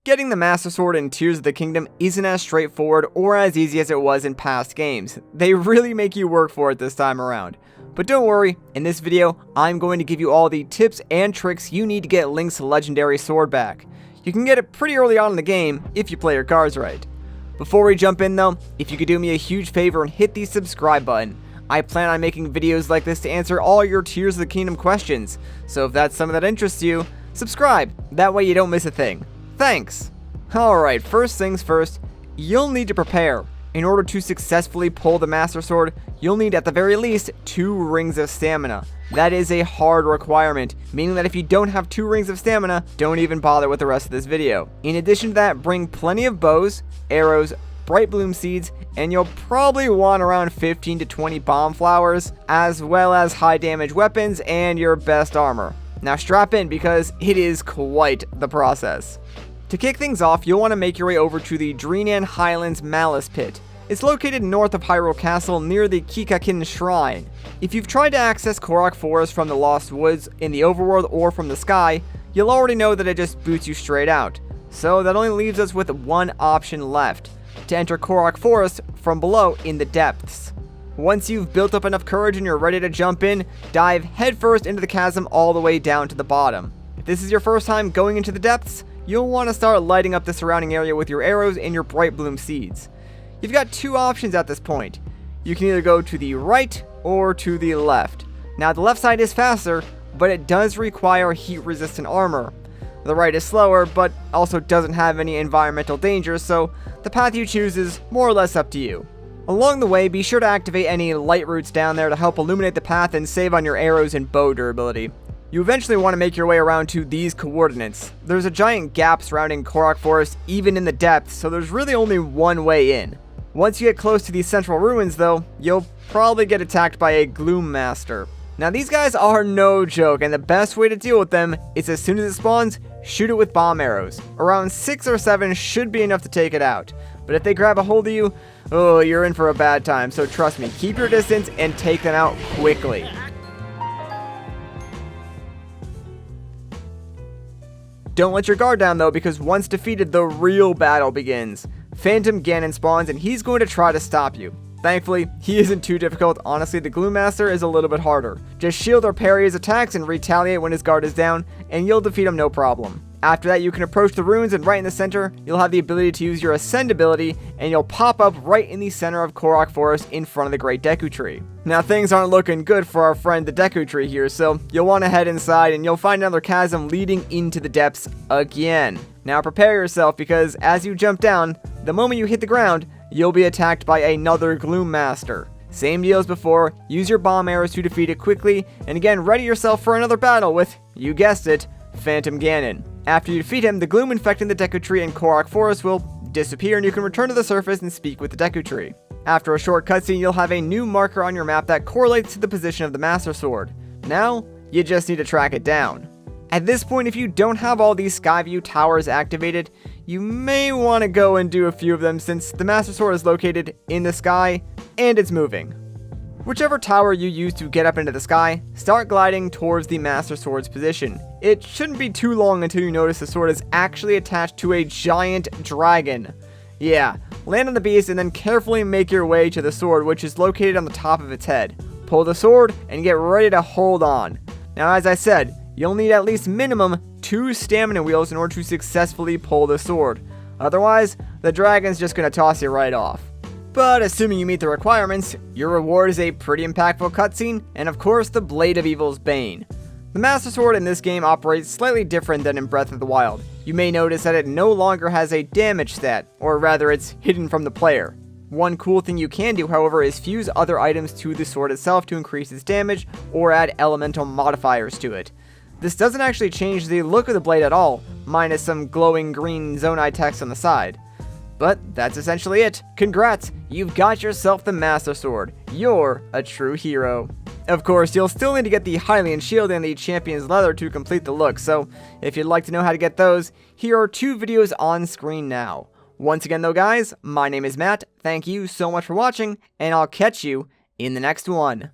Getting the Master Sword in Tears of the Kingdom isn't as straightforward or as easy as it was in past games. They really make you work for it this time around. But don't worry, in this video, I'm going to give you all the tips and tricks you need to get Link's legendary sword back. You can get it pretty early on in the game, if you play your cards right. Before we jump in though, if you could do me a huge favor and hit the subscribe button. I plan on making videos like this to answer all your Tears of the Kingdom questions, so if that's something that interests you, subscribe, that way you don't miss a thing. Thanks! Alright, first things first, you'll need to prepare. In order to successfully pull the Master Sword, you'll need at the very least 2 rings of stamina. That is a hard requirement, meaning that if you don't have 2 rings of stamina, don't even bother with the rest of this video. In addition to that, bring plenty of bows, arrows, bright bloom seeds, and you'll probably want around 15 to 20 bomb flowers, as well as high damage weapons and your best armor. Now strap in because it is quite the process. To kick things off, you'll want to make your way over to the Dreenan Highlands Malice Pit. It's located north of Hyrule Castle near the Kikakin Shrine. If you've tried to access Korok Forest from the Lost Woods in the overworld or from the sky, you'll already know that it just boots you straight out. So that only leaves us with one option left, to enter Korok Forest from below in the depths. Once you've built up enough courage and you're ready to jump in, dive headfirst into the chasm all the way down to the bottom. If this is your first time going into the depths, you'll want to start lighting up the surrounding area with your arrows and your bright bloom seeds. You've got 2 options at this point. You can either go to the right or to the left. Now the left side is faster, but it does require heat resistant armor. The right is slower, but also doesn't have any environmental dangers, so the path you choose is more or less up to you. Along the way, be sure to activate any light roots down there to help illuminate the path and save on your arrows and bow durability. You eventually want to make your way around to these coordinates. There's a giant gap surrounding Korok Forest even in the depths, so there's really only one way in. Once you get close to these central ruins though, you'll probably get attacked by a Gloom Master. Now these guys are no joke, and the best way to deal with them is as soon as it spawns, shoot it with bomb arrows. Around 6 or 7 should be enough to take it out. But if they grab a hold of you, oh, you're in for a bad time, so trust me, keep your distance and take them out quickly. Don't let your guard down though, because once defeated, the real battle begins. Phantom Ganon spawns and he's going to try to stop you. Thankfully, he isn't too difficult. Honestly, the Gloom Master is a little bit harder. Just shield or parry his attacks and retaliate when his guard is down, and you'll defeat him no problem. After that, you can approach the ruins, and right in the center, you'll have the ability to use your Ascend ability, and you'll pop up right in the center of Korok Forest in front of the Great Deku Tree. Now, things aren't looking good for our friend the Deku Tree here, so you'll want to head inside, and you'll find another chasm leading into the depths again. Now, prepare yourself, because as you jump down, the moment you hit the ground, you'll be attacked by another Gloom Master. Same deal as before, use your bomb arrows to defeat it quickly, and again, ready yourself for another battle with, you guessed it, Phantom Ganon. After you defeat him, the gloom infecting the Deku Tree and Korok Forest will disappear, and you can return to the surface and speak with the Deku Tree. After a short cutscene, you'll have a new marker on your map that correlates to the position of the Master Sword. Now, you just need to track it down. At this point, if you don't have all these Skyview Towers activated, you may want to go and do a few of them, since the Master Sword is located in the sky and it's moving. Whichever tower you use to get up into the sky, start gliding towards the Master Sword's position. It shouldn't be too long until you notice the sword is actually attached to a giant dragon. Yeah, land on the beast and then carefully make your way to the sword, which is located on the top of its head. Pull the sword and get ready to hold on. Now, as I said, you'll need at least minimum 2 stamina wheels in order to successfully pull the sword. Otherwise, the dragon's just going to toss you right off. But assuming you meet the requirements, your reward is a pretty impactful cutscene, and of course the Blade of Evil's Bane. The Master Sword in this game operates slightly different than in Breath of the Wild. You may notice that it no longer has a damage stat, or rather it's hidden from the player. One cool thing you can do, however, is fuse other items to the sword itself to increase its damage, or add elemental modifiers to it. This doesn't actually change the look of the blade at all, minus some glowing green Zonai text on the side. But that's essentially it. Congrats, you've got yourself the Master Sword. You're a true hero. Of course, you'll still need to get the Hylian Shield and the Champion's Leather to complete the look, so if you'd like to know how to get those, here are 2 videos on screen now. Once again though guys, my name is Matt, thank you so much for watching, and I'll catch you in the next one.